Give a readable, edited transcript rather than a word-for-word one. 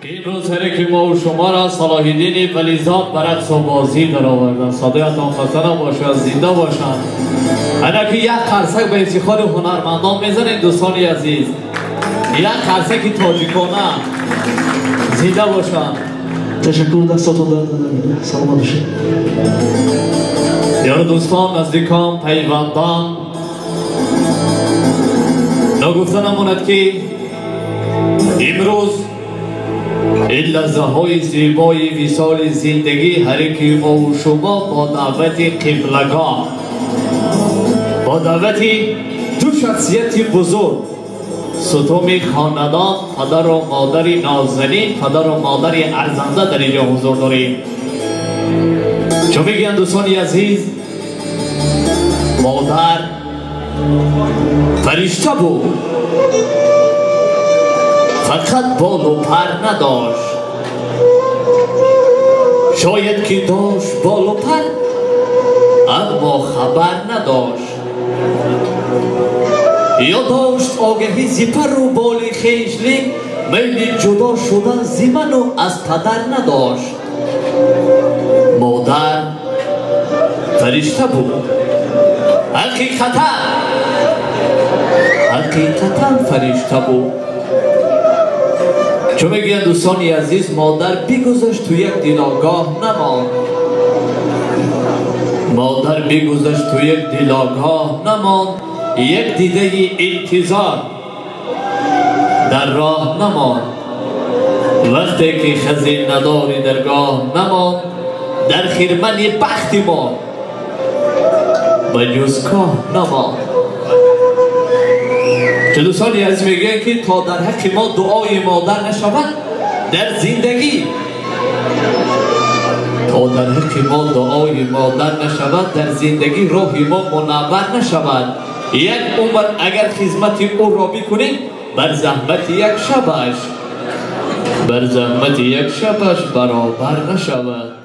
امروز که ما و شما را صلاح الدین ولیزاد بر رقص و بازی در آوردن. صدایتان خسته نباشد، زنده باشند. اگر که یک قرصک به افتخار هنرمندان میزنید دوستان عزیز، یک قرصک تاجیکانه، زنده باشند. تشکر، دستاتون درد نکنه. سلامت باشید. یار دوستان، نزدیکان، پیوندان، نگفته نماند که امروز این لحظه های زیبای وصال زندگی هر که ما و شما با دعوت قبلگاه، با دعوت دو شخصیت بزرگ، ستوم خاندان، پدر و مادر نازنین، پدر و مادر ارزنده در اینجا حضور داریم. چون میگن دوستان عزیز، مادر فرشته بود، فقط بال و پر نداشت. شاید که داشت بال و پر، اما خبر نداشت. یا داشت آگهی زی پر و بال خویش، لیک میل جدا شدن زی من و از پدر نداشت. مادر فرشته بود، حقیقتا فرشته بود. چون میگن دوستان عزیز، مادر بگذاشت تو یک دیدارگاه نماند. مادر بگذاشت تو یک دیدارگاه نماند. یک دیده انتظار در راه نماند. وقتی که خزین نداری درگاه نماند، در خرمن بخت ما به جز کاه نماند. که دوستان عزیز میگن که تا در حق ما دعای مادر نشود در زندگی، تا در حق ما دعای مادر نشود در زندگی، راه ما منور نشود. یک عمر اگر خدمت او را بکنیم، بر زحمت یک شبش برابر نشود.